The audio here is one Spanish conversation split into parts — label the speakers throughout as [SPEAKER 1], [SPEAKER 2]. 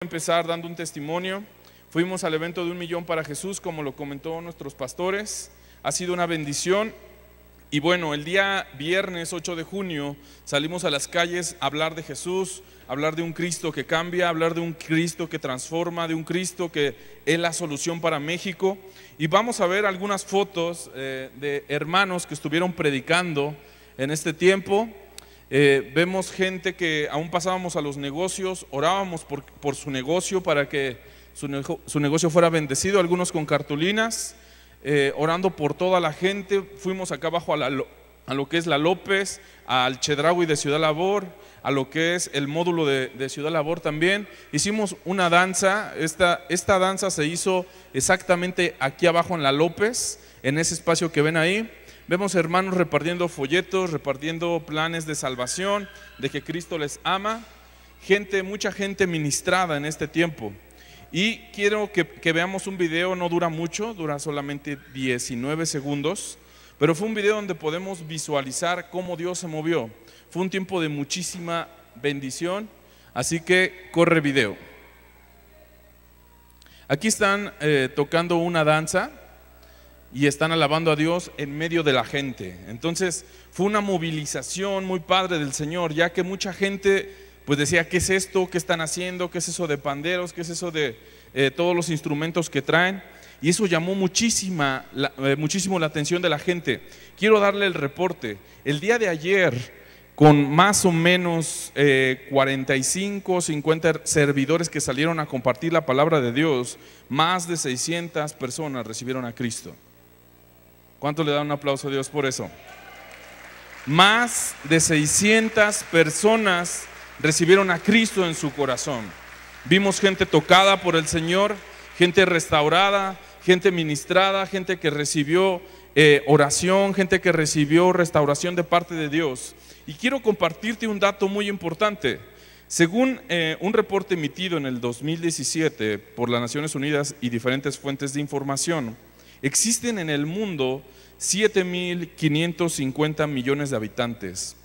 [SPEAKER 1] Empezar dando un testimonio. Fuimos al evento de 1 millón para Jesús, como lo comentó nuestros pastores. Ha sido una bendición. Y bueno, el día viernes 8 de junio salimos a las calles a hablar de Jesús, a hablar de un Cristo que cambia, a hablar de un Cristo que transforma, de un Cristo que es la solución para México. Y vamos a ver algunas fotos de hermanos que estuvieron predicando en este tiempo. Vemos gente que aún pasábamos a los negocios, orábamos por su negocio para que su negocio fuera bendecido, algunos con cartulinas, orando por toda la gente. Fuimos acá abajo a lo que es la López, al Chedraui de Ciudad Labor, a lo que es el módulo de Ciudad Labor también. Hicimos una danza, esta danza se hizo exactamente aquí abajo en la López, en ese espacio que ven ahí. Vemos hermanos repartiendo folletos, repartiendo planes de salvación, de que Cristo les ama. Mucha gente ministrada en este tiempo. Y quiero que veamos un video, no dura mucho, dura solamente 19 segundos, pero fue un video donde podemos visualizar cómo Dios se movió. Fue un tiempo de muchísima bendición, así que corre video. Aquí están tocando una danza y están alabando a Dios en medio de la gente. Entonces fue una movilización muy padre del Señor, ya que mucha gente pues decía: ¿qué es esto? ¿Qué están haciendo? ¿Qué es eso de panderos? ¿Qué es eso de todos los instrumentos que traen? Y eso llamó muchísimo la atención de la gente. Quiero darle el reporte. El día de ayer, con más o menos 45, 50 servidores que salieron a compartir la palabra de Dios, más de 600 personas recibieron a Cristo. ¿Cuánto le dan un aplauso a Dios por eso? Más de 600 personas recibieron a Cristo en su corazón. Vimos gente tocada por el Señor, gente restaurada, gente ministrada, gente que recibió oración, gente que recibió restauración de parte de Dios. Y quiero compartirte un dato muy importante. Según un reporte emitido en el 2017 por las Naciones Unidas y diferentes fuentes de información, existen en el mundo 7.550 millones de habitantes.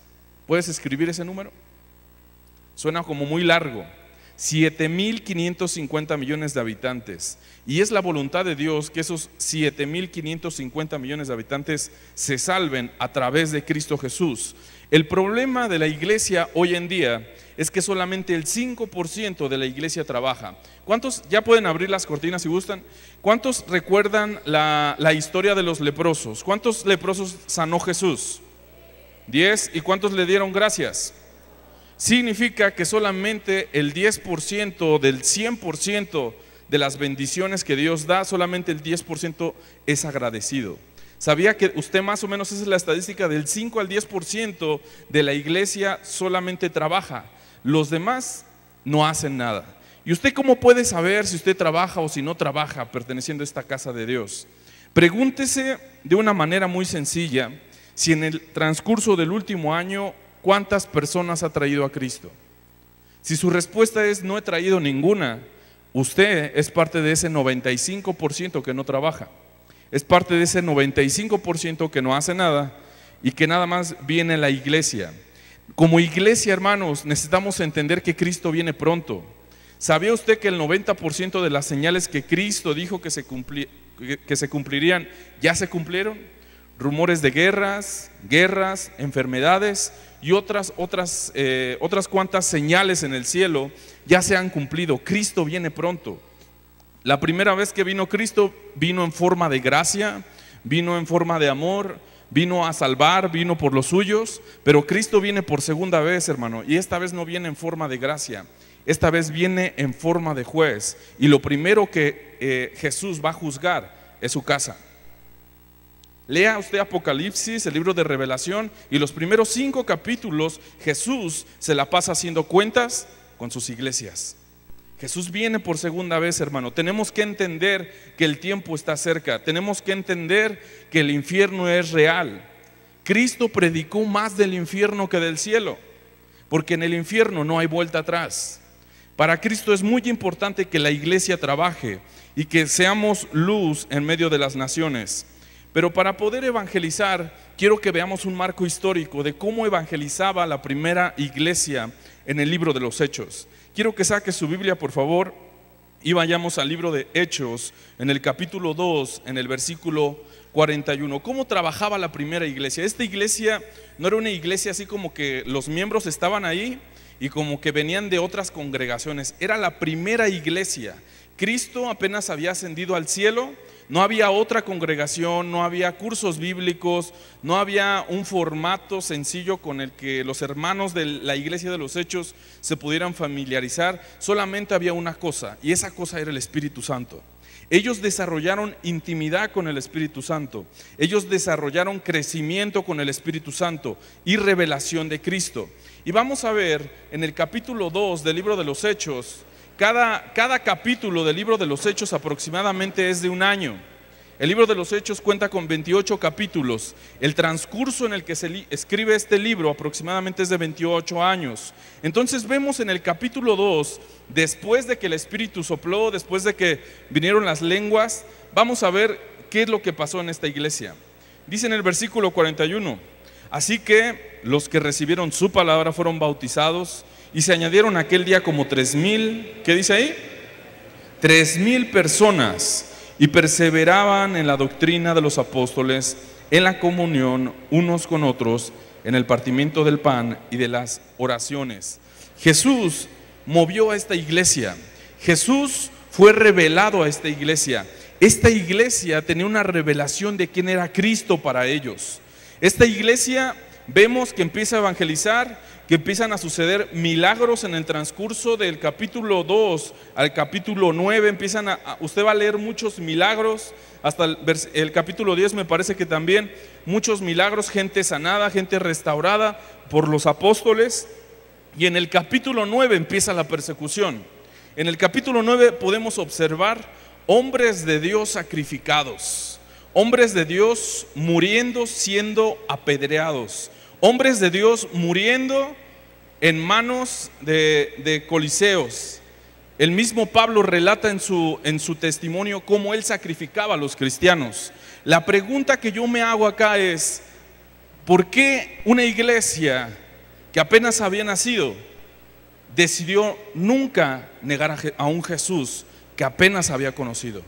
[SPEAKER 1] ¿Puedes escribir ese número? Suena como muy largo. 7.550 millones de habitantes. Y es la voluntad de Dios que esos 7.550 millones de habitantes se salven a través de Cristo Jesús. El problema de la iglesia hoy en día es que solamente el 5% de la iglesia trabaja. ¿Cuántos ya pueden abrir las cortinas si gustan? ¿Cuántos recuerdan la historia de los leprosos? ¿Cuántos leprosos sanó Jesús? 10. ¿Y cuántos le dieron gracias? Significa que solamente el 10% del 100% de las bendiciones que Dios da, solamente el 10% es agradecido. ¿Sabía que usted más o menos, esa es la estadística, del 5 al 10% de la iglesia solamente trabaja? Los demás no hacen nada. ¿Y usted cómo puede saber si usted trabaja o si no trabaja perteneciendo a esta casa de Dios? Pregúntese de una manera muy sencilla si en el transcurso del último año ¿cuántas personas ha traído a Cristo? Si su respuesta es no he traído ninguna, usted es parte de ese 95% que no trabaja. Es parte de ese 95% que no hace nada y que nada más viene a la iglesia. Como iglesia, hermanos, necesitamos entender que Cristo viene pronto. ¿Sabía usted que el 90% de las señales que Cristo dijo que se cumplirían ya se cumplieron? Rumores de guerras, enfermedades y otras cuantas señales en el cielo ya se han cumplido. Cristo viene pronto. La primera vez que vino Cristo, vino en forma de gracia, vino en forma de amor, vino a salvar, vino por los suyos, pero Cristo viene por segunda vez, hermano, y esta vez no viene en forma de gracia, esta vez viene en forma de juez, y lo primero que Jesús va a juzgar es su casa. Lea usted Apocalipsis, el libro de Revelación, y los primeros 5 capítulos Jesús se la pasa haciendo cuentas con sus iglesias. Jesús viene por segunda vez, hermano. Tenemos que entender que el tiempo está cerca. Tenemos que entender que el infierno es real. Cristo predicó más del infierno que del cielo, porque en el infierno no hay vuelta atrás. Para Cristo es muy importante que la iglesia trabaje y que seamos luz en medio de las naciones. Pero para poder evangelizar, quiero que veamos un marco histórico de cómo evangelizaba la primera iglesia en el libro de los Hechos. Quiero que saque su Biblia, por favor, y vayamos al libro de Hechos, en el capítulo 2, en el versículo 41. ¿Cómo trabajaba la primera iglesia? Esta iglesia no era una iglesia así como que los miembros estaban ahí y como que venían de otras congregaciones. Era la primera iglesia. Cristo apenas había ascendido al cielo. No había otra congregación, no había cursos bíblicos, no había un formato sencillo con el que los hermanos de la iglesia de los Hechos se pudieran familiarizar. Solamente había una cosa, y esa cosa era el Espíritu Santo. Ellos desarrollaron intimidad con el Espíritu Santo. Ellos desarrollaron crecimiento con el Espíritu Santo y revelación de Cristo. Y vamos a ver en el capítulo 2 del libro de los Hechos. Cada capítulo del libro de los Hechos aproximadamente es de un año. El libro de los Hechos cuenta con 28 capítulos. El transcurso en el que se escribe este libro aproximadamente es de 28 años. Entonces vemos en el capítulo 2, después de que el Espíritu sopló, después de que vinieron las lenguas, vamos a ver qué es lo que pasó en esta iglesia. Dice en el versículo 41, así que los que recibieron su palabra fueron bautizados, y se añadieron aquel día como 3,000, ¿qué dice ahí? 3,000 personas, y perseveraban en la doctrina de los apóstoles, en la comunión unos con otros, en el partimiento del pan y de las oraciones. Jesús movió a esta iglesia. Jesús fue revelado a esta iglesia. Esta iglesia tenía una revelación de quién era Cristo para ellos. Esta iglesia vemos que empieza a evangelizar, que empiezan a suceder milagros en el transcurso del capítulo 2 al capítulo 9. Usted va a leer muchos milagros, hasta el capítulo 10 me parece que también muchos milagros, gente sanada, gente restaurada por los apóstoles. Y en el capítulo 9 empieza la persecución. En el capítulo 9 podemos observar hombres de Dios sacrificados, hombres de Dios muriendo, siendo apedreados, hombres de Dios muriendo en manos de coliseos. El mismo Pablo relata en su testimonio cómo él sacrificaba a los cristianos. La pregunta que yo me hago acá es, ¿por qué una iglesia que apenas había nacido decidió nunca negar a un Jesús que apenas había conocido?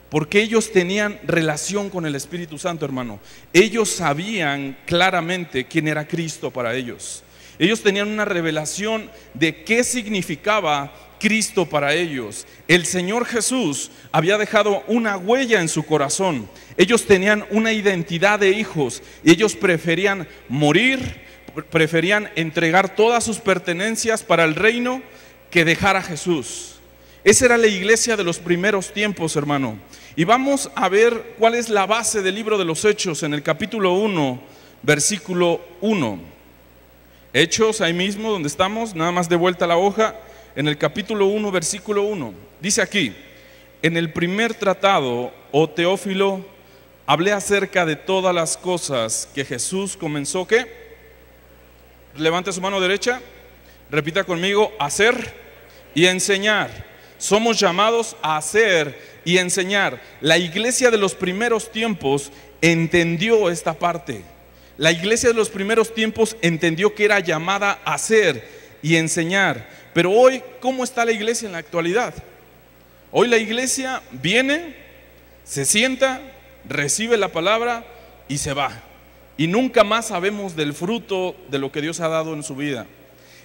[SPEAKER 1] Porque ellos tenían relación con el Espíritu Santo, hermano. Ellos sabían claramente quién era Cristo para ellos. Ellos tenían una revelación de qué significaba Cristo para ellos. El Señor Jesús había dejado una huella en su corazón. Ellos tenían una identidad de hijos y ellos preferían morir, preferían entregar todas sus pertenencias para el reino que dejar a Jesús. Esa era la iglesia de los primeros tiempos, hermano. Y vamos a ver cuál es la base del libro de los Hechos en el capítulo 1, versículo 1. Hechos, ahí mismo donde estamos, nada más de vuelta a la hoja, en el capítulo 1, versículo 1. Dice aquí, en el primer tratado, oh Teófilo, hablé acerca de todas las cosas que Jesús comenzó, ¿qué? Levante su mano derecha, repita conmigo, hacer y enseñar. Somos llamados a hacer y enseñar. La iglesia de los primeros tiempos entendió esta parte. La iglesia de los primeros tiempos entendió que era llamada a hacer y enseñar. Pero hoy, ¿cómo está la iglesia en la actualidad? Hoy la iglesia viene, se sienta, recibe la palabra y se va. Y nunca más sabemos del fruto de lo que Dios ha dado en su vida.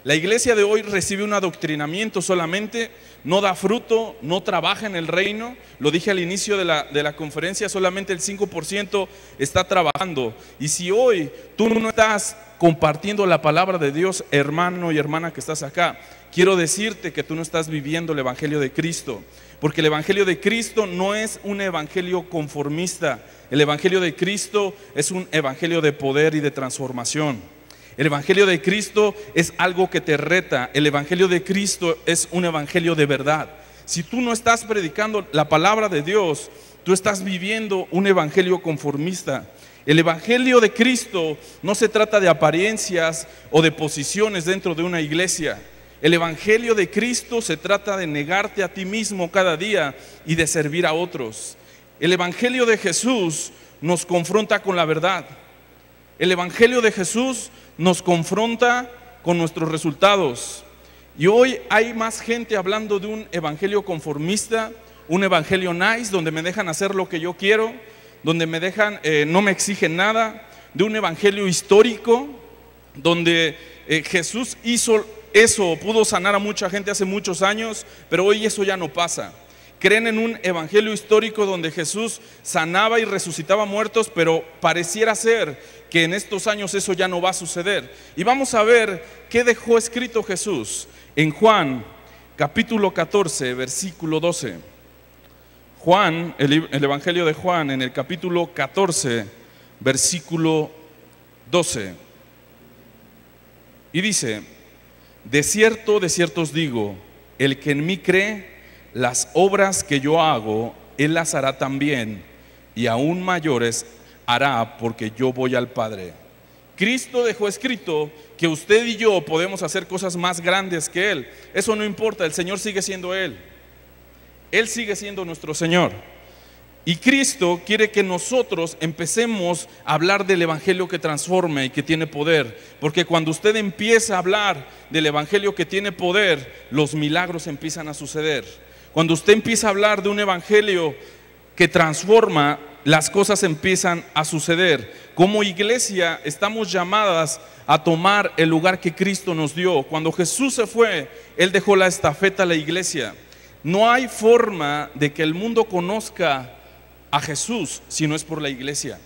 [SPEAKER 1] La iglesia de hoy recibe un adoctrinamiento solamente, no da fruto, no trabaja en el reino. Lo dije al inicio de la conferencia, solamente el 5% está trabajando. Y si hoy tú no estás compartiendo la palabra de Dios, hermano y hermana que estás acá, quiero decirte que tú no estás viviendo el evangelio de Cristo. Porque el evangelio de Cristo no es un evangelio conformista. El evangelio de Cristo es un evangelio de poder y de transformación. El evangelio de Cristo es algo que te reta. El evangelio de Cristo es un evangelio de verdad. Si tú no estás predicando la palabra de Dios, tú estás viviendo un evangelio conformista. El evangelio de Cristo no se trata de apariencias o de posiciones dentro de una iglesia. El evangelio de Cristo se trata de negarte a ti mismo cada día y de servir a otros. El evangelio de Jesús nos confronta con la verdad. El evangelio de Jesús nos confronta con nuestros resultados. Y hoy hay más gente hablando de un evangelio conformista, un evangelio nice, donde me dejan hacer lo que yo quiero, donde me dejan, no me exigen nada, de un evangelio histórico, donde Jesús hizo eso, pudo sanar a mucha gente hace muchos años, pero hoy eso ya no pasa. Creen en un evangelio histórico donde Jesús sanaba y resucitaba muertos, pero pareciera ser que en estos años eso ya no va a suceder. Y vamos a ver qué dejó escrito Jesús en Juan capítulo 14, versículo 12. Juan, el evangelio de Juan, en el capítulo 14, versículo 12. Y dice: de cierto os digo, el que en mí cree, las obras que yo hago, él las hará también, y aún mayores hará, porque yo voy al Padre. Cristo dejó escrito que usted y yo podemos hacer cosas más grandes que Él. Eso no importa, el Señor sigue siendo Él. Él sigue siendo nuestro Señor. Y Cristo quiere que nosotros empecemos a hablar del evangelio que transforma y que tiene poder. Porque cuando usted empieza a hablar del evangelio que tiene poder, los milagros empiezan a suceder. Cuando usted empieza a hablar de un evangelio que transforma, las cosas empiezan a suceder. Como iglesia estamos llamadas a tomar el lugar que Cristo nos dio. Cuando Jesús se fue, Él dejó la estafeta a la iglesia. No hay forma de que el mundo conozca a Jesús si no es por la iglesia.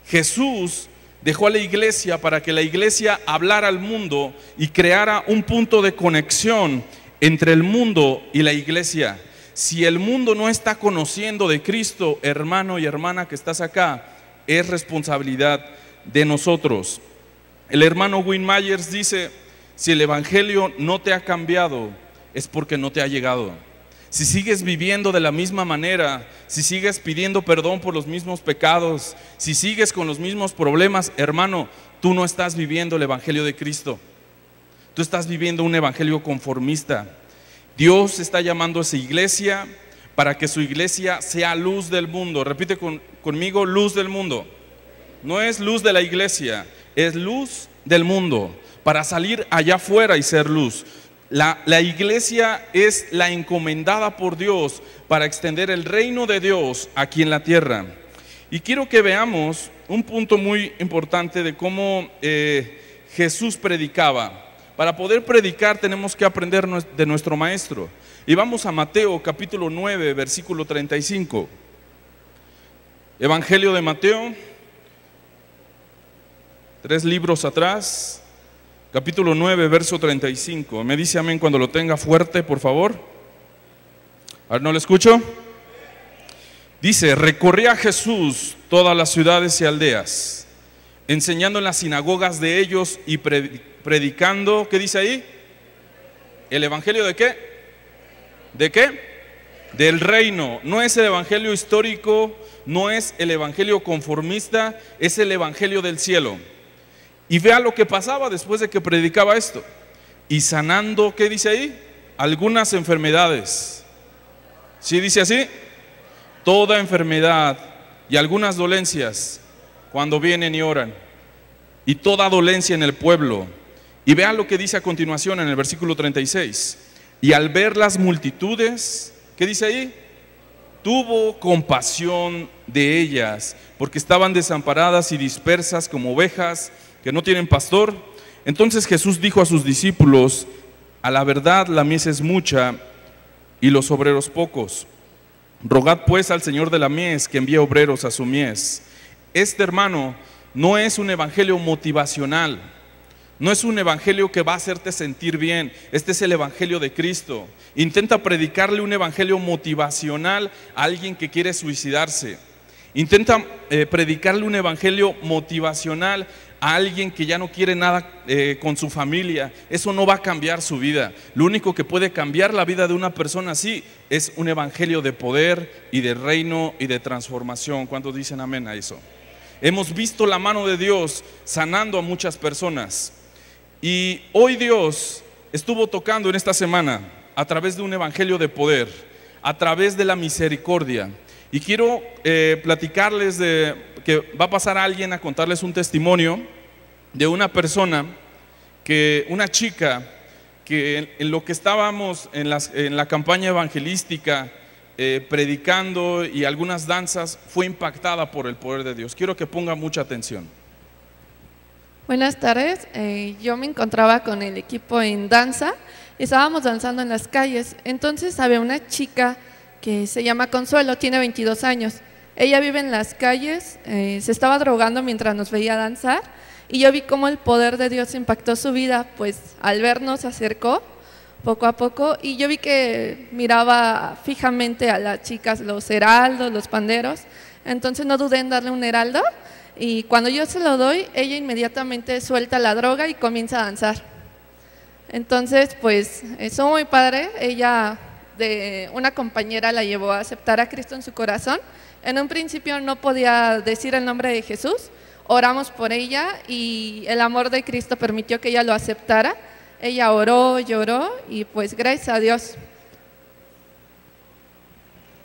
[SPEAKER 1] Jesús dejó a la iglesia para que la iglesia hablara al mundo y creara un punto de conexión entre el mundo y la iglesia. Si el mundo no está conociendo de Cristo, hermano y hermana que estás acá, es responsabilidad de nosotros. El hermano Wynne Myers dice: si el evangelio no te ha cambiado, es porque no te ha llegado. Si sigues viviendo de la misma manera, si sigues pidiendo perdón por los mismos pecados, si sigues con los mismos problemas, hermano, tú no estás viviendo el evangelio de Cristo. Tú estás viviendo un evangelio conformista. Dios está llamando a esa iglesia para que su iglesia sea luz del mundo. Repite conmigo: luz del mundo. No es luz de la iglesia, es luz del mundo, para salir allá afuera y ser luz. La iglesia es la encomendada por Dios para extender el reino de Dios aquí en la tierra. Y quiero que veamos un punto muy importante de cómo Jesús predicaba. Para poder predicar tenemos que aprender de nuestro maestro. Y vamos a Mateo capítulo 9, versículo 35. Evangelio de Mateo, 3 libros atrás. Capítulo 9, verso 35. Me dice amén cuando lo tenga fuerte, por favor. A ver, ¿no lo escucho? Dice: recorría Jesús todas las ciudades y aldeas, enseñando en las sinagogas de ellos y predicando. ¿Qué dice ahí? ¿El evangelio de qué? ¿De qué? Del reino. No es el evangelio histórico, no es el evangelio conformista, es el evangelio del cielo. Y vea lo que pasaba después de que predicaba esto. Y sanando, ¿qué dice ahí? Algunas enfermedades. ¿Sí dice así? Toda enfermedad y algunas dolencias cuando vienen y oran. Y toda dolencia en el pueblo. Y vea lo que dice a continuación en el versículo 36. Y al ver las multitudes, ¿qué dice ahí? Tuvo compasión de ellas, porque estaban desamparadas y dispersas como ovejas que no tienen pastor. Entonces Jesús dijo a sus discípulos: a la verdad la mies es mucha y los obreros pocos. Rogad pues al Señor de la mies que envíe obreros a su mies. Este, hermano, no es un evangelio motivacional, no es un evangelio que va a hacerte sentir bien. Este es el evangelio de Cristo. Intenta predicarle un evangelio motivacional a alguien que quiere suicidarse. Intenta predicarle un evangelio motivacional a alguien que ya no quiere nada con su familia. Eso no va a cambiar su vida. Lo único que puede cambiar la vida de una persona así es un evangelio de poder y de reino y de transformación. ¿Cuántos dicen amén a eso? Hemos visto la mano de Dios sanando a muchas personas. Y hoy Dios estuvo tocando en esta semana a través de un evangelio de poder, a través de la misericordia. Y quiero platicarles de que va a pasar a alguien a contarles un testimonio de una persona, una chica que en lo que estábamos en la campaña evangelística, predicando y algunas danzas, fue impactada por el poder de Dios. Quiero que ponga mucha atención.
[SPEAKER 2] Buenas tardes, yo me encontraba con el equipo en danza, estábamos danzando en las calles, entonces había una chica que se llama Consuelo, tiene 22 años, ella vive en las calles, se estaba drogando mientras nos veía danzar y yo vi cómo el poder de Dios impactó su vida, pues al vernos se acercó poco a poco y yo vi que miraba fijamente a las chicas, los heraldos, los panderos, entonces no dudé en darle un heraldo. Y cuando yo se lo doy, ella inmediatamente suelta la droga y comienza a danzar. Entonces, pues, eso muy padre. Ella, de una compañera, la llevó a aceptar a Cristo en su corazón. En un principio no podía decir el nombre de Jesús. Oramos por ella y el amor de Cristo permitió que ella lo aceptara. Ella oró, lloró y pues gracias a Dios.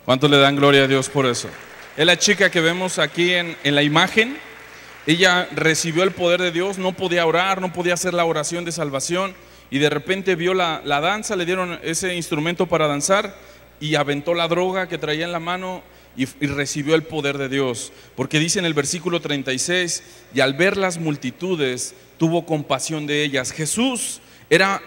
[SPEAKER 1] ¿Cuánto le dan gloria a Dios por eso? Es la chica que vemos aquí en la imagen. Ella recibió el poder de Dios, no podía orar, no podía hacer la oración de salvación y de repente vio la danza, le dieron ese instrumento para danzar y aventó la droga que traía en la mano y recibió el poder de Dios. Porque dice en el versículo 36, y al ver las multitudes tuvo compasión de ellas. Jesús era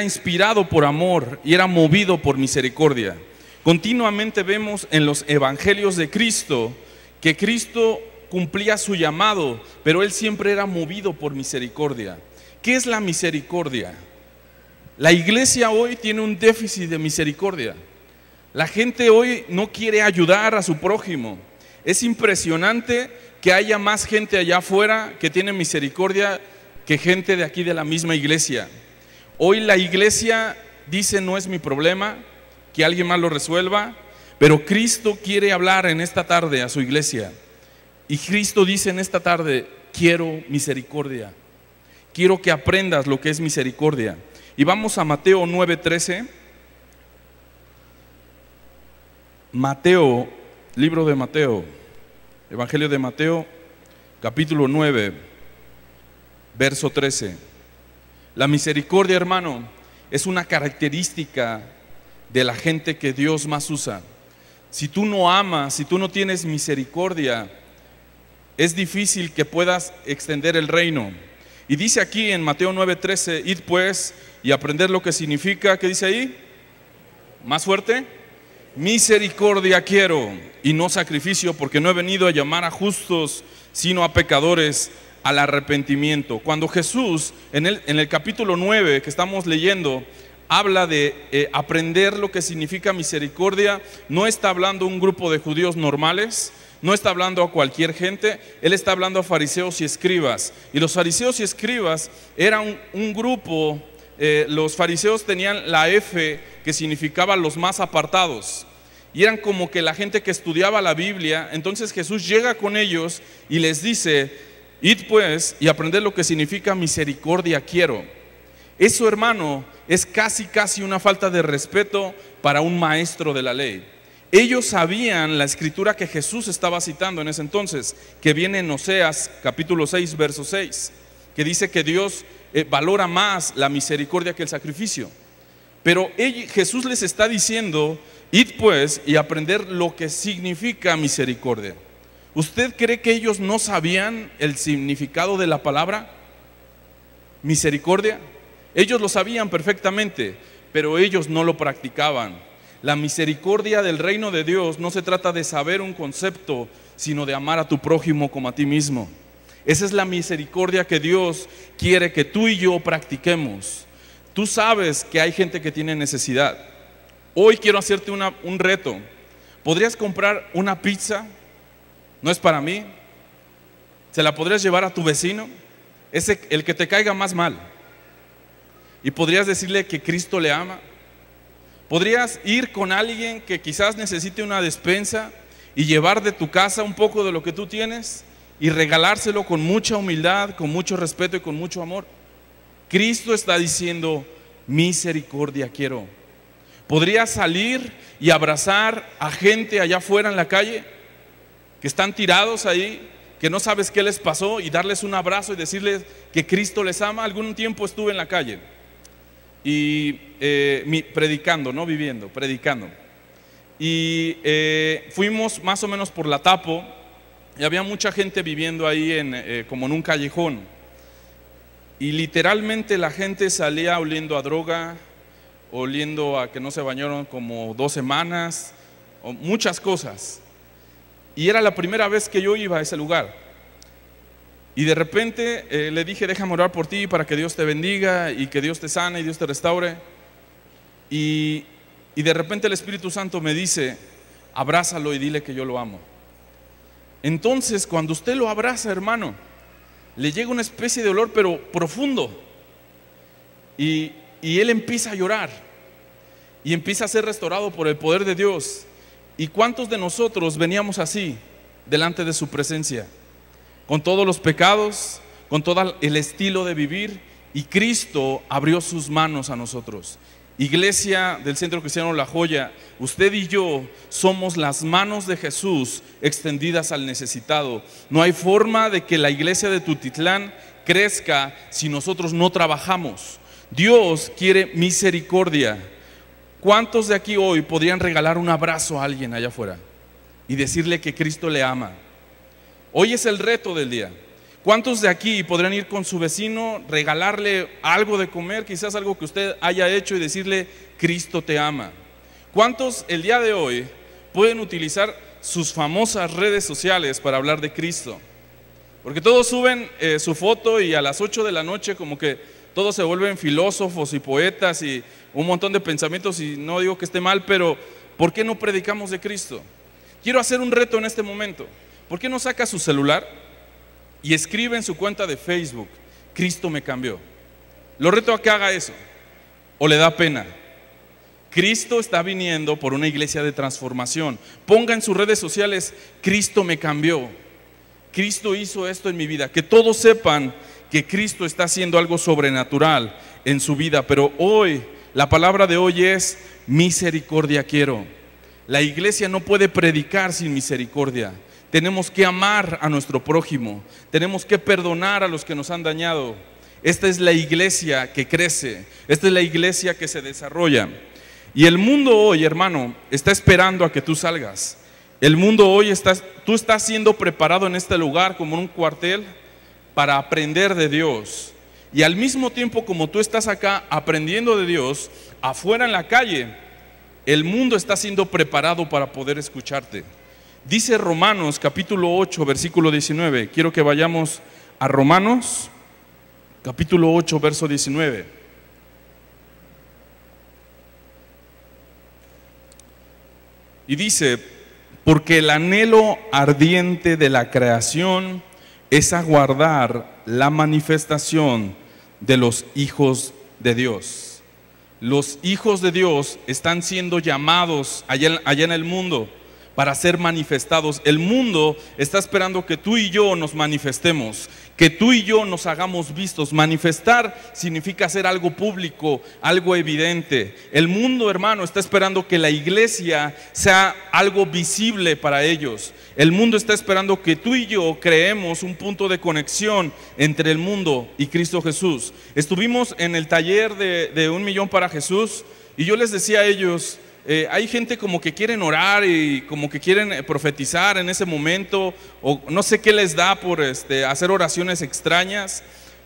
[SPEAKER 1] inspirado por amor y era movido por misericordia. Continuamente vemos en los evangelios de Cristo que Cristo cumplía su llamado, pero Él siempre era movido por misericordia. ¿Qué es la misericordia? La iglesia hoy tiene un déficit de misericordia. La gente hoy no quiere ayudar a su prójimo. Es impresionante que haya más gente allá afuera que tiene misericordia que gente de aquí de la misma iglesia. Hoy la iglesia dice: no es mi problema, que alguien más lo resuelva, pero Cristo quiere hablar en esta tarde a su iglesia. Y Cristo dice en esta tarde: quiero misericordia, quiero que aprendas lo que es misericordia. Y vamos a Mateo 9:13. Mateo, libro de Mateo, Evangelio de Mateo, capítulo 9, verso 13. La misericordia, hermano, es una característica de la gente que Dios más usa. Si tú no amas, si tú no tienes misericordia, es difícil que puedas extender el reino. Y dice aquí en Mateo 9:13: id pues y aprender lo que significa. ¿Qué dice ahí? Más fuerte: misericordia quiero y no sacrificio, porque no he venido a llamar a justos, sino a pecadores al arrepentimiento. Cuando Jesús en el capítulo 9 que estamos leyendo habla de aprender lo que significa misericordia, no está hablando a un grupo de judíos normales, no está hablando a cualquier gente. Él está hablando a fariseos y escribas. Y los fariseos y escribas eran un grupo, los fariseos tenían la F, que significaba los más apartados, y eran como que la gente que estudiaba la Biblia. Entonces Jesús llega con ellos y les dice: id pues y aprended lo que significa misericordia quiero. Eso, hermano, es casi una falta de respeto para un maestro de la ley. Ellos sabían la escritura que Jesús estaba citando en ese entonces, que viene en Oseas capítulo 6, verso 6, que dice que Dios valora más la misericordia que el sacrificio. Pero Jesús les está diciendo: id pues y aprender lo que significa misericordia. ¿Usted cree que ellos no sabían el significado de la palabra misericordia? Ellos lo sabían perfectamente, pero ellos no lo practicaban. La misericordia del reino de Dios no se trata de saber un concepto, sino de amar a tu prójimo como a ti mismo. Esa es la misericordia que Dios quiere que tú y yo practiquemos. Tú sabes que hay gente que tiene necesidad. Hoy quiero hacerte un reto. ¿Podrías comprar una pizza? No es para mí. ¿Se la podrías llevar a tu vecino? El que te caiga más mal. Y podrías decirle que Cristo le ama. Podrías ir con alguien que quizás necesite una despensa y llevar de tu casa un poco de lo que tú tienes y regalárselo con mucha humildad, con mucho respeto y con mucho amor. Cristo está diciendo: misericordia quiero. ¿Podrías salir y abrazar a gente allá afuera en la calle que están tirados ahí, que no sabes qué les pasó, y darles un abrazo y decirles que Cristo les ama? Algún tiempo estuve en la calle y predicando, no viviendo, predicando. Y fuimos más o menos por la Tapo y había mucha gente viviendo ahí como en un callejón. Y literalmente la gente salía oliendo a droga, oliendo a que no se bañaron como 2 semanas, o muchas cosas. Y era la primera vez que yo iba a ese lugar. Y de repente le dije, déjame orar por ti para que Dios te bendiga y que Dios te sane y Dios te restaure. Y de repente el Espíritu Santo me dice, abrázalo y dile que yo lo amo. Entonces, cuando usted lo abraza, hermano, le llega una especie de olor, pero profundo. Y él empieza a llorar y empieza a ser restaurado por el poder de Dios. ¿Y cuántos de nosotros veníamos así delante de su presencia? Con todos los pecados, con todo el estilo de vivir, y Cristo abrió sus manos a nosotros. Iglesia del Centro Cristiano La Joya, usted y yo somos las manos de Jesús extendidas al necesitado. No hay forma de que la iglesia de Tutitlán crezca si nosotros no trabajamos. Dios quiere misericordia. ¿Cuántos de aquí hoy podrían regalar un abrazo a alguien allá afuera y decirle que Cristo le ama? Hoy es el reto del día. ¿Cuántos de aquí podrían ir con su vecino, regalarle algo de comer, quizás algo que usted haya hecho, y decirle, Cristo te ama? ¿Cuántos el día de hoy pueden utilizar sus famosas redes sociales para hablar de Cristo? Porque todos suben su foto y a las 8 de la noche como que todos se vuelven filósofos y poetas y un montón de pensamientos, y no digo que esté mal, pero ¿por qué no predicamos de Cristo? Quiero hacer un reto en este momento. ¿Por qué no saca su celular y escribe en su cuenta de Facebook, Cristo me cambió? Lo reto a que haga eso. ¿O le da pena? Cristo está viniendo por una iglesia de transformación. Ponga en sus redes sociales, Cristo me cambió. Cristo hizo esto en mi vida. Que todos sepan que Cristo está haciendo algo sobrenatural en su vida. Pero hoy, la palabra de hoy es misericordia quiero. La iglesia no puede predicar sin misericordia. Tenemos que amar a nuestro prójimo, tenemos que perdonar a los que nos han dañado. Esta es la iglesia que crece, esta es la iglesia que se desarrolla. Y el mundo hoy, hermano, está esperando a que tú salgas. El mundo hoy, tú estás siendo preparado en este lugar como en un cuartel para aprender de Dios. Y al mismo tiempo como tú estás acá aprendiendo de Dios, afuera en la calle, el mundo está siendo preparado para poder escucharte. Dice Romanos capítulo 8, versículo 19. Quiero que vayamos a Romanos capítulo 8, verso 19. Y dice, porque el anhelo ardiente de la creación es aguardar la manifestación de los hijos de Dios. Los hijos de Dios están siendo llamados allá en el mundo para ser manifestados. El mundo está esperando que tú y yo nos manifestemos, que tú y yo nos hagamos vistos. Manifestar significa hacer algo público, algo evidente. El mundo, hermano, está esperando que la iglesia sea algo visible para ellos. El mundo está esperando que tú y yo creemos un punto de conexión entre el mundo y Cristo Jesús. Estuvimos en el taller de 1 millón para Jesús y yo les decía a ellos, hay gente como que quieren orar y como que quieren profetizar en ese momento, o no sé qué les da por hacer oraciones extrañas,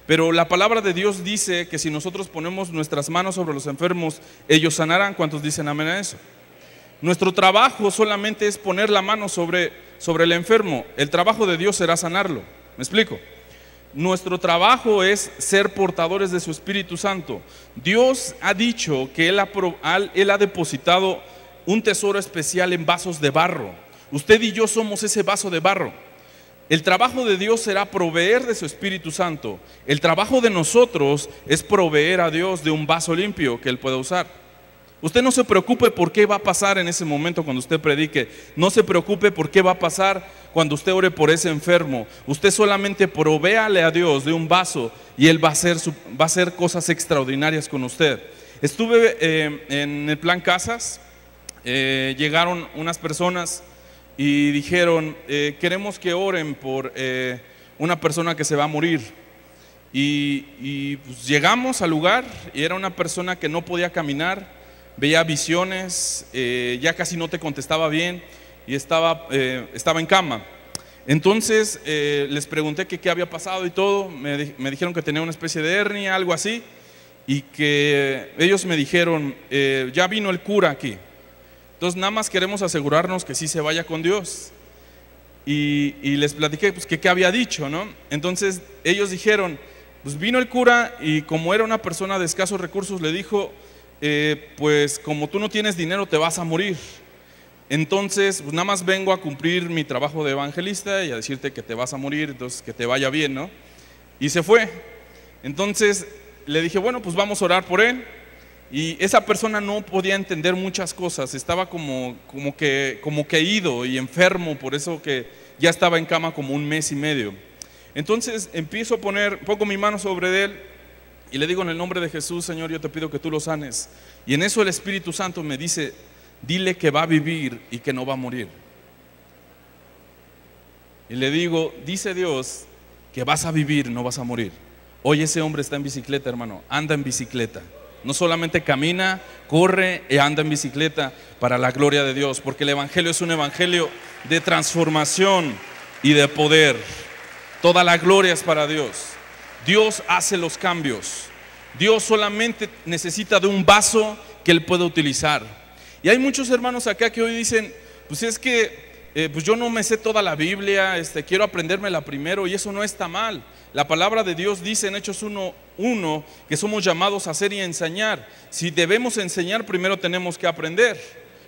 [SPEAKER 1] pero la palabra de Dios dice que si nosotros ponemos nuestras manos sobre los enfermos, ellos sanarán. ¿Cuántos dicen amén a eso? Nuestro trabajo solamente es poner la mano sobre el enfermo. El trabajo de Dios será sanarlo. ¿Me explico? Nuestro trabajo es ser portadores de su Espíritu Santo. Dios ha dicho que Él ha depositado un tesoro especial en vasos de barro. Usted y yo somos ese vaso de barro. El trabajo de Dios será proveer de su Espíritu Santo. El trabajo de nosotros es proveer a Dios de un vaso limpio que Él pueda usar. Usted no se preocupe por qué va a pasar en ese momento cuando usted predique. No se preocupe por qué va a pasar cuando usted ore por ese enfermo. Usted solamente provéale a Dios de un vaso y Él va a hacer cosas extraordinarias con usted. Estuve en el plan Casas, llegaron unas personas y dijeron, queremos que oren por una persona que se va a morir. Pues llegamos al lugar y era una persona que no podía caminar, veía visiones, ya casi no te contestaba bien y estaba en cama. Entonces les pregunté que qué había pasado y todo, me dijeron que tenía una especie de hernia, algo así, y que ellos me dijeron, ya vino el cura aquí, entonces nada más queremos asegurarnos que sí se vaya con Dios. Y les platiqué pues, que qué había dicho, ¿no? Entonces ellos dijeron, pues vino el cura y como era una persona de escasos recursos le dijo, pues como tú no tienes dinero te vas a morir. Entonces, pues nada más vengo a cumplir mi trabajo de evangelista y a decirte que te vas a morir, entonces que te vaya bien, ¿no? Y se fue. Entonces le dije, bueno, pues vamos a orar por él. Y esa persona no podía entender muchas cosas, estaba como que ido y enfermo, por eso que ya estaba en cama como 1 mes y medio. Entonces pongo mi mano sobre él y le digo en el nombre de Jesús, Señor, yo te pido que tú lo sanes. Y en eso el Espíritu Santo me dice, dile que va a vivir y que no va a morir. Y le digo, dice Dios que vas a vivir, no vas a morir. Hoy ese hombre está en bicicleta, hermano, anda en bicicleta. No solamente camina, corre y anda en bicicleta para la gloria de Dios, porque el evangelio es un evangelio de transformación y de poder. Toda la gloria es para Dios. Dios hace los cambios. Dios solamente necesita de un vaso que Él pueda utilizar. Y hay muchos hermanos acá que hoy dicen, pues es que pues yo no me sé toda la Biblia, quiero aprendérmela primero, y eso no está mal. La palabra de Dios dice en Hechos 1:1 que somos llamados a hacer y a enseñar. Si debemos enseñar, primero tenemos que aprender.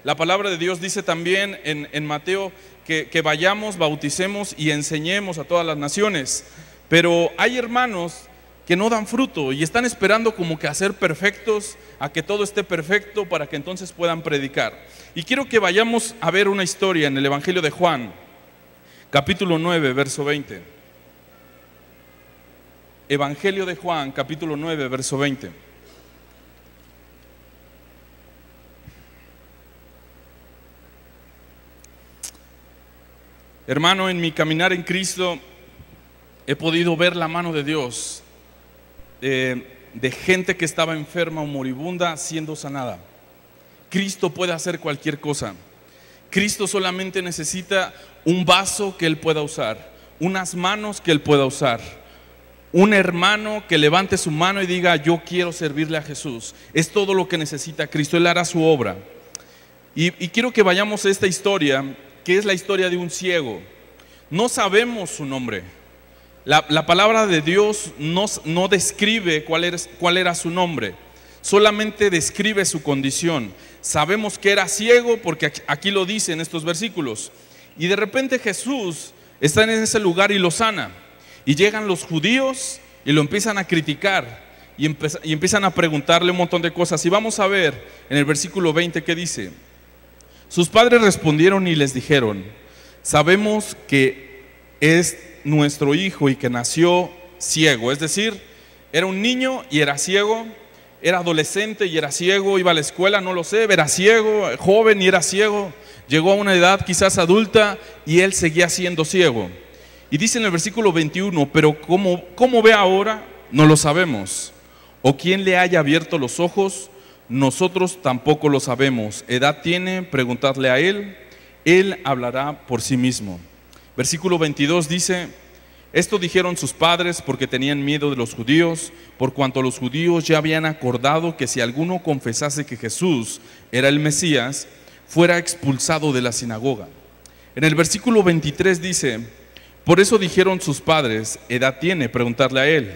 [SPEAKER 1] La palabra de Dios dice también en Mateo que vayamos, bauticemos y enseñemos a todas las naciones. Pero hay hermanos que no dan fruto y están esperando como que a ser perfectos, a que todo esté perfecto para que entonces puedan predicar. Y quiero que vayamos a ver una historia en el Evangelio de Juan, capítulo 9, verso 20. Evangelio de Juan, capítulo 9, verso 20. Hermano, en mi caminar en Cristo he podido ver la mano de Dios, de gente que estaba enferma o moribunda siendo sanada. Cristo puede hacer cualquier cosa. Cristo solamente necesita un vaso que Él pueda usar, unas manos que Él pueda usar, un hermano que levante su mano y diga, yo quiero servirle a Jesús. Es todo lo que necesita Cristo, Él hará su obra. Y quiero que vayamos a esta historia, que es la historia de un ciego. No sabemos su nombre. La palabra de Dios no describe cuál era su nombre, solamente describe su condición. Sabemos que era ciego porque aquí lo dice en estos versículos. Y de repente Jesús está en ese lugar y lo sana. Y llegan los judíos y lo empiezan a criticar y empiezan a preguntarle un montón de cosas. Y vamos a ver en el versículo 20 qué dice. Sus padres respondieron y les dijeron, sabemos que es nuestro hijo y que nació ciego. Es decir, era un niño y era ciego, era adolescente y era ciego, iba a la escuela, no lo sé, era ciego, joven y era ciego, llegó a una edad quizás adulta y él seguía siendo ciego. Y dice en el versículo 21, pero ¿cómo ve ahora? No lo sabemos. ¿O quién le haya abierto los ojos? Nosotros tampoco lo sabemos. ¿Edad tiene? Preguntadle a él. Él hablará por sí mismo. Versículo 22 dice, esto dijeron sus padres porque tenían miedo de los judíos, por cuanto los judíos ya habían acordado que si alguno confesase que Jesús era el Mesías, fuera expulsado de la sinagoga. En el versículo 23 dice, por eso dijeron sus padres, ¿edad tiene? Preguntarle a él.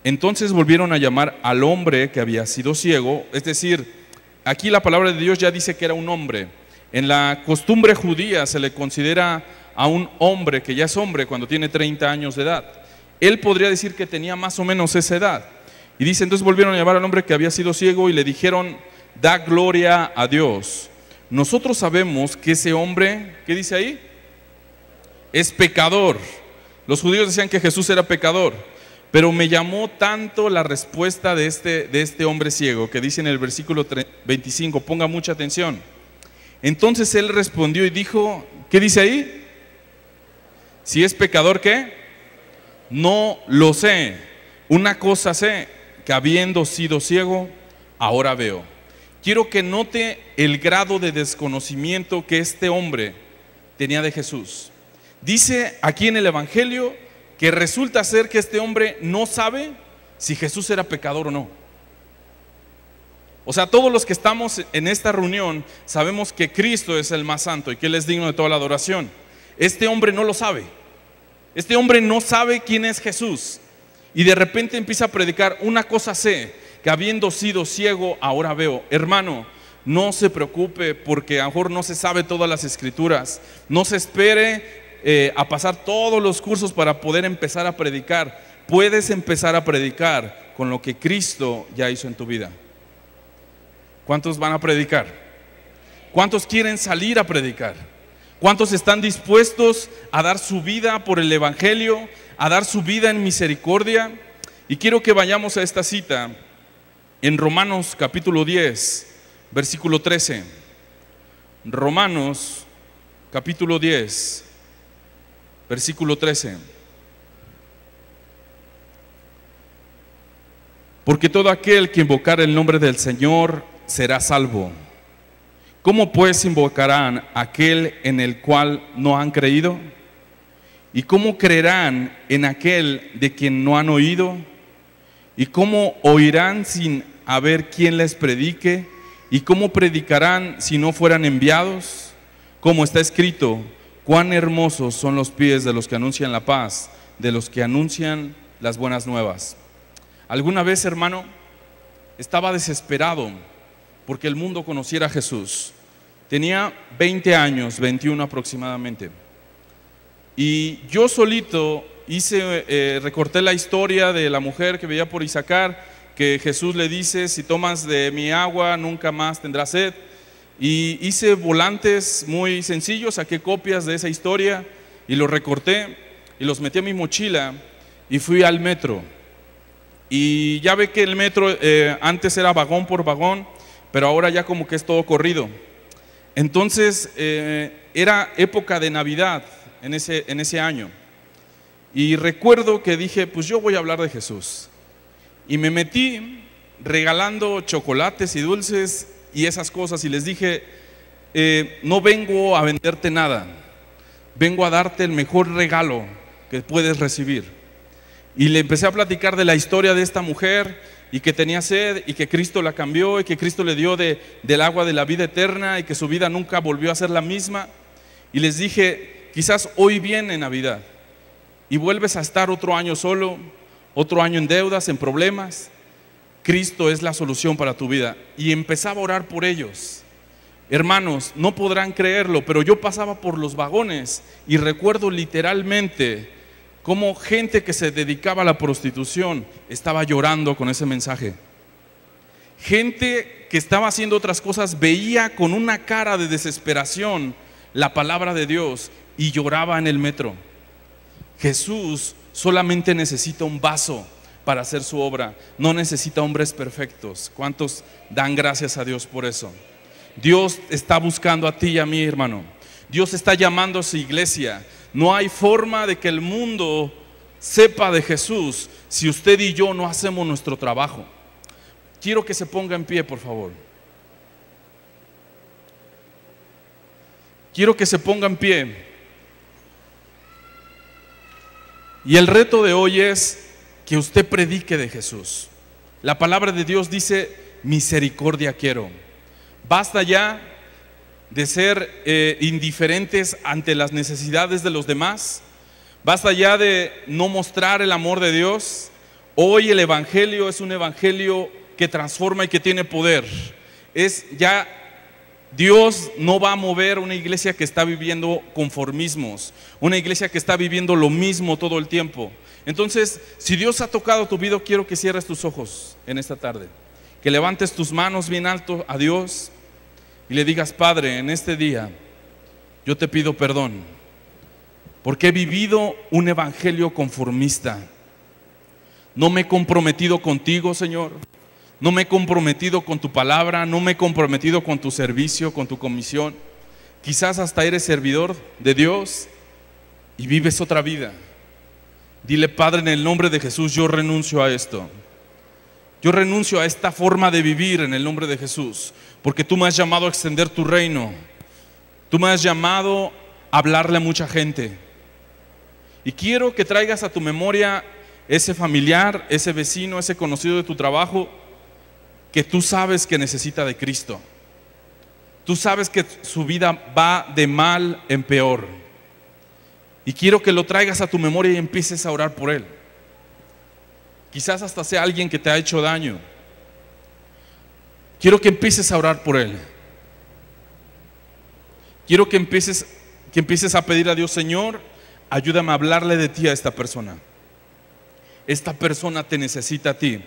[SPEAKER 1] Entonces volvieron a llamar al hombre que había sido ciego, es decir, aquí la palabra de Dios ya dice que era un hombre. En la costumbre judía se le considera a un hombre que ya es hombre cuando tiene 30 años de edad. Él podría decir que tenía más o menos esa edad. Y dice, entonces volvieron a llamar al hombre que había sido ciego y le dijeron, da gloria a Dios. Nosotros sabemos que ese hombre, ¿qué dice ahí? Es pecador. Los judíos decían que Jesús era pecador, pero me llamó tanto la respuesta de este hombre ciego, que dice en el versículo 25, ponga mucha atención. Entonces él respondió y dijo, ¿qué dice ahí? Si es pecador, ¿qué? No lo sé. una cosa sé, que habiendo sido ciego, ahora veo. Quiero que note el grado de desconocimiento que este hombre tenía de Jesús. Dice aquí en el Evangelio que resulta ser que este hombre no sabe si Jesús era pecador o no. O sea, todos los que estamos en esta reunión sabemos que Cristo es el más santo y que Él es digno de toda la adoración. Este hombre no lo sabe. Este hombre no sabe quién es Jesús. Y de repente empieza a predicar: una cosa sé, que habiendo sido ciego, ahora veo. Hermano, no se preocupe porque a lo mejor no se sabe todas las escrituras. No se espere a pasar todos los cursos para poder empezar a predicar. Puedes empezar a predicar con lo que Cristo ya hizo en tu vida. ¿Cuántos van a predicar? ¿Cuántos quieren salir a predicar? ¿Cuántos están dispuestos a dar su vida por el Evangelio, a dar su vida en misericordia? Y quiero que vayamos a esta cita en Romanos capítulo 10, versículo 13. Romanos capítulo 10, versículo 13. Porque todo aquel que invocar el nombre del Señor será salvo. ¿Cómo pues invocarán aquel en el cual no han creído? ¿Y cómo creerán en aquel de quien no han oído? ¿Y cómo oirán sin haber quien les predique? ¿Y cómo predicarán si no fueran enviados? Como está escrito: cuán hermosos son los pies de los que anuncian la paz, de los que anuncian las buenas nuevas. ¿Alguna vez, hermano, estaba desesperado porque el mundo conociera a Jesús? Tenía 20 años, 21 aproximadamente. Y yo solito recorté la historia de la mujer que veía por Issacar, que Jesús le dice: si tomas de mi agua nunca más tendrás sed. Y hice volantes muy sencillos, saqué copias de esa historia y los recorté y los metí a mi mochila y fui al metro. Y ya ve que el metro antes era vagón por vagón, pero ahora ya como que es todo corrido. Entonces era época de Navidad en ese año. Y recuerdo que dije: pues yo voy a hablar de Jesús. Y me metí regalando chocolates y dulces y esas cosas. Y les dije: no vengo a venderte nada, vengo a darte el mejor regalo que puedes recibir. Y le empecé a platicar de la historia de esta mujer, y que tenía sed, y que Cristo la cambió, y que Cristo le dio del agua de la vida eterna, y que su vida nunca volvió a ser la misma. Y les dije: quizás hoy viene Navidad y vuelves a estar otro año solo, otro año en deudas, en problemas. Cristo es la solución para tu vida. Y empezaba a orar por ellos. Hermanos, no podrán creerlo, pero yo pasaba por los vagones y recuerdo literalmente cómo gente que se dedicaba a la prostitución estaba llorando con ese mensaje. Gente que estaba haciendo otras cosas veía con una cara de desesperación la palabra de Dios y lloraba en el metro. Jesús solamente necesita un vaso para hacer su obra, no necesita hombres perfectos. ¿Cuántos dan gracias a Dios por eso? Dios está buscando a ti y a mí, hermano. Dios está llamando a su iglesia. No hay forma de que el mundo sepa de Jesús si usted y yo no hacemos nuestro trabajo. Quiero que se ponga en pie, por favor. Quiero que se ponga en pie. Y el reto de hoy es que usted predique de Jesús. La palabra de Dios dice: misericordia quiero. Basta ya de ser indiferentes ante las necesidades de los demás. Basta ya de no mostrar el amor de Dios. Hoy el evangelio es un evangelio que transforma y que tiene poder. Dios no va a mover una iglesia que está viviendo conformismos, una iglesia que está viviendo lo mismo todo el tiempo. Entonces, si Dios ha tocado tu vida, quiero que cierres tus ojos en esta tarde, que levantes tus manos bien alto a Dios y le digas: Padre, en este día yo te pido perdón porque he vivido un evangelio conformista. No me he comprometido contigo, Señor. No me he comprometido con tu palabra, no me he comprometido con tu servicio, con tu comisión. Quizás hasta eres servidor de Dios y vives otra vida. Dile: Padre, en el nombre de Jesús, yo renuncio a esto. Yo renuncio a esta forma de vivir en el nombre de Jesús, porque tú me has llamado a extender tu reino. Tú me has llamado a hablarle a mucha gente. Y quiero que traigas a tu memoria ese familiar, ese vecino, ese conocido de tu trabajo que tú sabes que necesita de Cristo. Tú sabes que su vida va de mal en peor. Y quiero que lo traigas a tu memoria y empieces a orar por él. Quizás hasta sea alguien que te ha hecho daño. Quiero que empieces a orar por él. Quiero que empieces a pedir a Dios: Señor, ayúdame a hablarle de ti a esta persona. Esta persona te necesita a ti.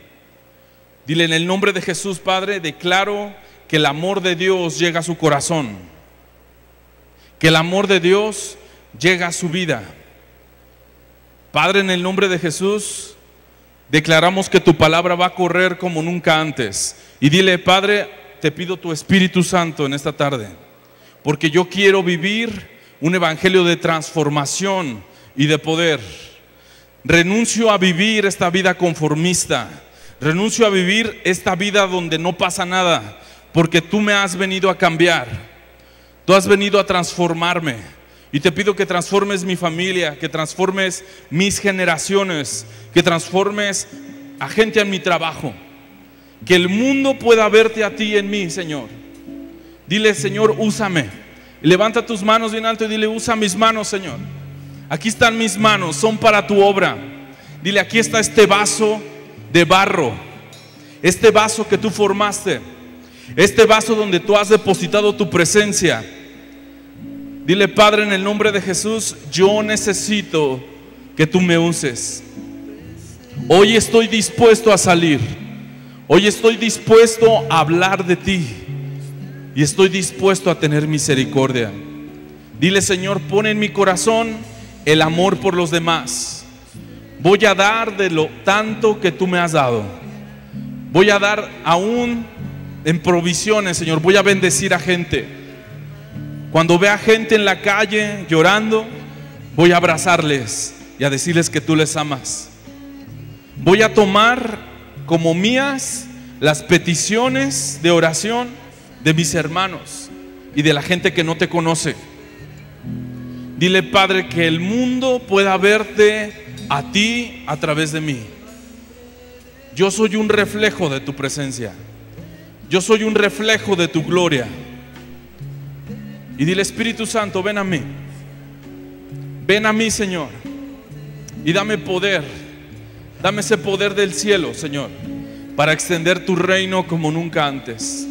[SPEAKER 1] Dile: en el nombre de Jesús, Padre, declaro que el amor de Dios llega a su corazón, que el amor de Dios llega a su vida. Padre, en el nombre de Jesús, declaramos que tu palabra va a correr como nunca antes. Y dile: Padre, te pido tu Espíritu Santo en esta tarde, porque yo quiero vivir un evangelio de transformación y de poder. Renuncio a vivir esta vida conformista. Renuncio a vivir esta vida donde no pasa nada, porque tú me has venido a cambiar. Tú has venido a transformarme. Y te pido que transformes mi familia, que transformes mis generaciones, que transformes a gente en mi trabajo. Que el mundo pueda verte a ti en mí, Señor. Dile: Señor, úsame. Levanta tus manos bien alto y dile: usa mis manos, Señor. Aquí están mis manos, son para tu obra. Dile: aquí está este vaso de barro, este vaso que tú formaste, este vaso donde tú has depositado tu presencia. Dile: Padre, en el nombre de Jesús, yo necesito que tú me uses. Hoy estoy dispuesto a salir. Hoy estoy dispuesto a hablar de ti. Y estoy dispuesto a tener misericordia. Dile: Señor, pon en mi corazón el amor por los demás. Voy a dar de lo tanto que tú me has dado. Voy a dar aún en provisiones, Señor. Voy a bendecir a gente. Cuando vea gente en la calle llorando, voy a abrazarles y a decirles que tú les amas. Voy a tomar como mías las peticiones de oración de mis hermanos y de la gente que no te conoce. Dile: Padre, que el mundo pueda verte a ti a través de mí. Yo soy un reflejo de tu presencia. Yo soy un reflejo de tu gloria. Y dile: Espíritu Santo, ven a mí. Ven a mí, Señor. Y dame poder. Dame ese poder del cielo, Señor, para extender tu reino como nunca antes.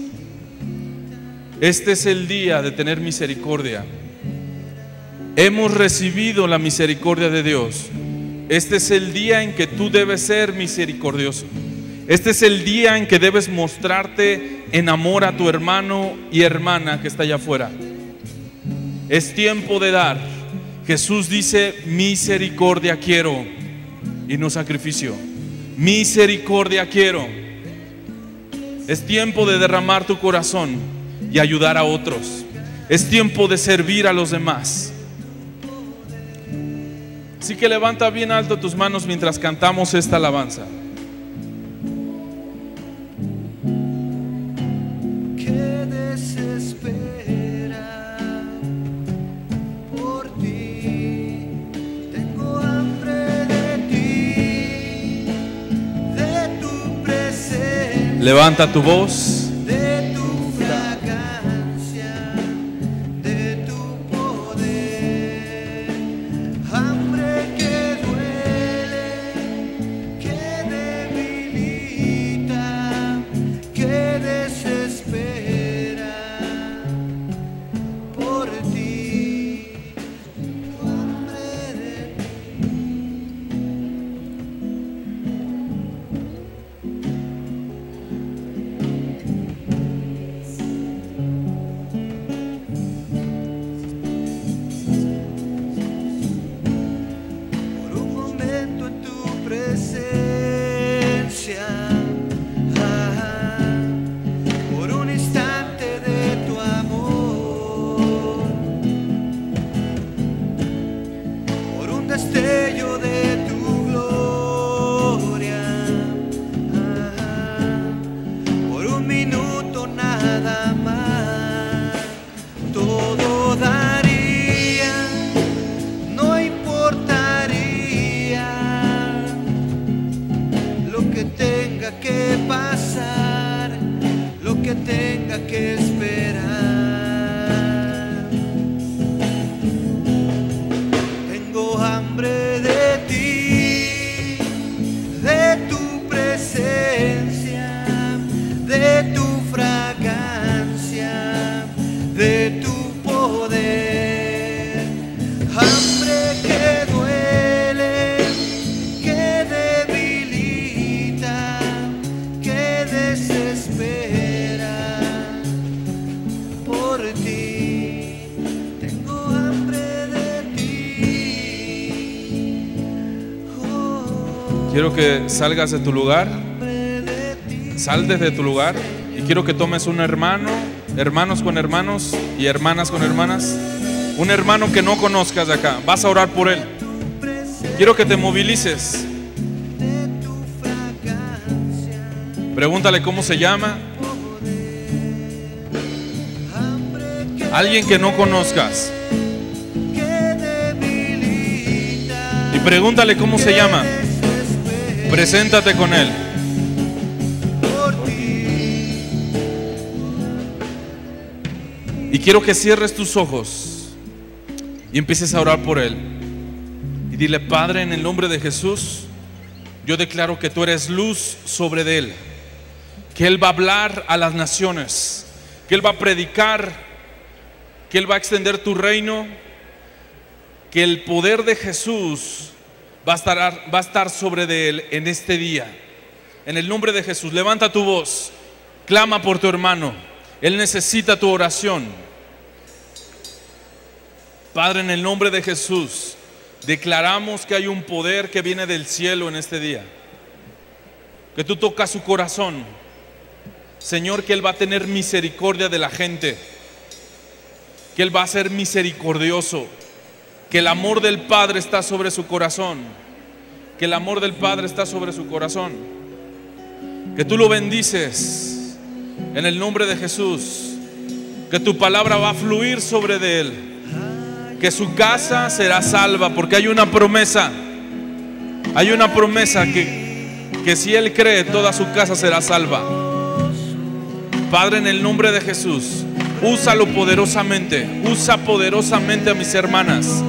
[SPEAKER 1] Este es el día de tener misericordia. Hemos recibido la misericordia de Dios. Este es el día en que tú debes ser misericordioso. Este es el día en que debes mostrarte en amor a tu hermano y hermana que está allá afuera. Es tiempo de dar. Jesús dice: misericordia quiero y no sacrificio. Misericordia quiero. Es tiempo de derramar tu corazón y ayudar a otros. Es tiempo de servir a los demás. Así que levanta bien alto tus manos mientras cantamos esta alabanza.
[SPEAKER 3] Que desespera por ti. Tengo hambre de ti, de tu presencia.
[SPEAKER 1] Levanta tu voz.
[SPEAKER 3] De tu fragancia, de tu poder. Hambre que duele, que debilita, que desespera por ti. Hambre de ti.
[SPEAKER 1] Quiero que salgas de tu lugar. Sal desde tu lugar. Y quiero que tomes un hermano, hermanos con hermanos y hermanas con hermanas. Un hermano que no conozcas de acá. Vas a orar por él. Quiero que te movilices. Pregúntale cómo se llama. Alguien que no conozcas. Y pregúntale cómo se llama. Preséntate con él. Y quiero que cierres tus ojos y empieces a orar por él. Y dile: Padre, en el nombre de Jesús, yo declaro que tú eres luz sobre de él. Que él va a hablar a las naciones. Que él va a predicar. Que él va a extender tu reino. Que el poder de Jesús va a estar sobre de él en este día. En el nombre de Jesús, levanta tu voz. Clama por tu hermano. Él necesita tu oración. Padre, en el nombre de Jesús, declaramos que hay un poder que viene del cielo en este día. Que tú tocas su corazón. Señor, que él va a tener misericordia de la gente. Que él va a ser misericordioso. Que el amor del Padre está sobre su corazón. Que el amor del Padre está sobre su corazón. Que tú lo bendices en el nombre de Jesús. Que tu palabra va a fluir sobre de él. Que su casa será salva, porque hay una promesa. Hay una promesa que si él cree, toda su casa será salva. Padre, en el nombre de Jesús, úsalo poderosamente. Usa poderosamente a mis hermanas.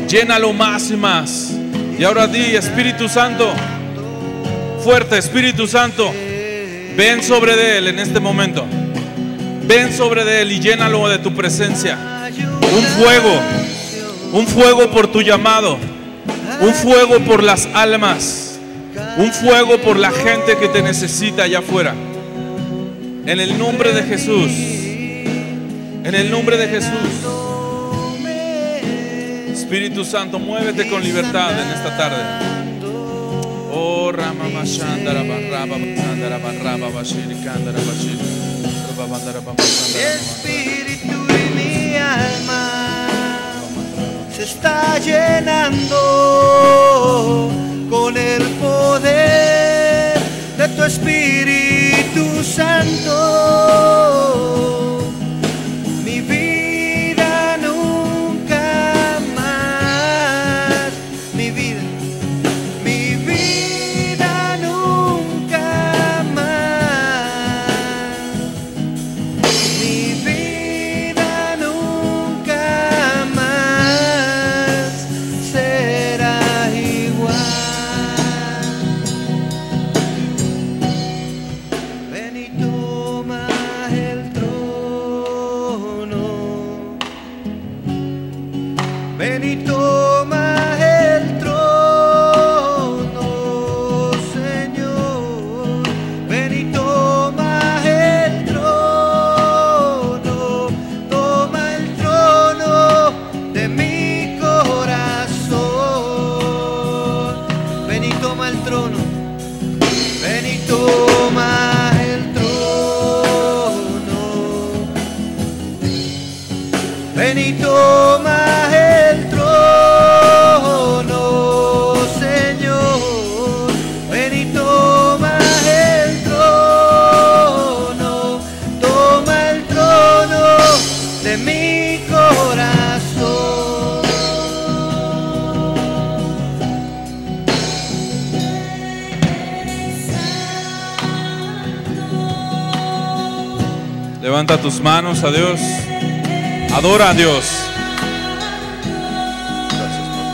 [SPEAKER 1] Llénalo más y más. Y ahora di: Espíritu Santo, fuerte Espíritu Santo, ven sobre de él en este momento. Ven sobre de él y llénalo de tu presencia. Un fuego por tu llamado. Un fuego por las almas. Un fuego por la gente que te necesita allá afuera. En el nombre de Jesús. En el nombre de Jesús. Espíritu Santo, muévete con libertad en esta tarde. Oh, Rama Shandara Barraba Shandara Barraba Bashir Kandara Bashir.
[SPEAKER 3] Espíritu de mi alma se está llenando con el poder de tu Espíritu Santo. Mi vida nunca más, mi vida nunca más, mi vida nunca más será igual. Ven y toma el trono. Ven y toma el trono, Señor. Ven y toma el trono. Toma el trono de mi corazón. Ven y toma el trono. Ven y toma el trono. Ven y toma el trono, Señor. Ven y toma el trono. Toma el trono de mi corazón.
[SPEAKER 1] Levanta tus manos a Dios. Adora a Dios. Gracias, papá.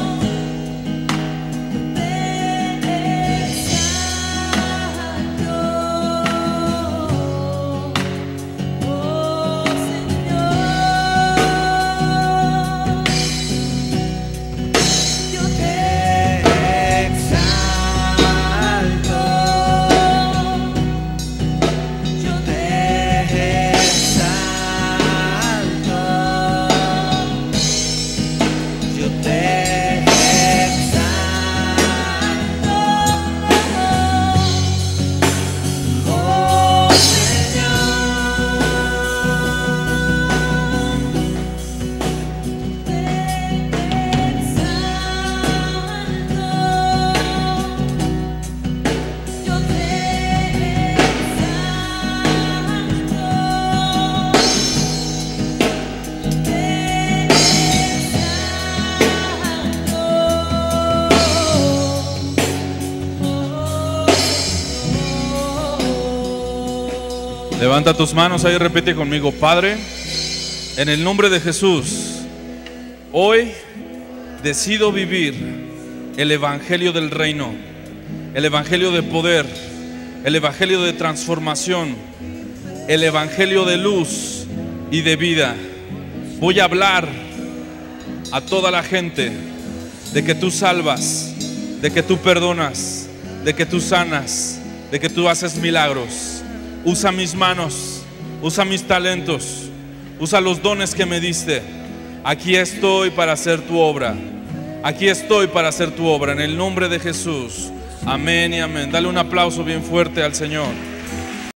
[SPEAKER 3] Yo te exalto. Yo te exalto.
[SPEAKER 1] Levanta tus manos ahí, repite conmigo. Padre, en el nombre de Jesús, hoy decido vivir el evangelio del reino, el evangelio de poder, el evangelio de transformación, el evangelio de luz y de vida. Voy a hablar a toda la gente de que tú salvas, de que tú perdonas, de que tú sanas, de que tú haces milagros. Usa mis manos, usa mis talentos, usa los dones que me diste. Aquí estoy para hacer tu obra. Aquí estoy para hacer tu obra en el nombre de Jesús. Amén y amén. Dale un aplauso bien fuerte al Señor.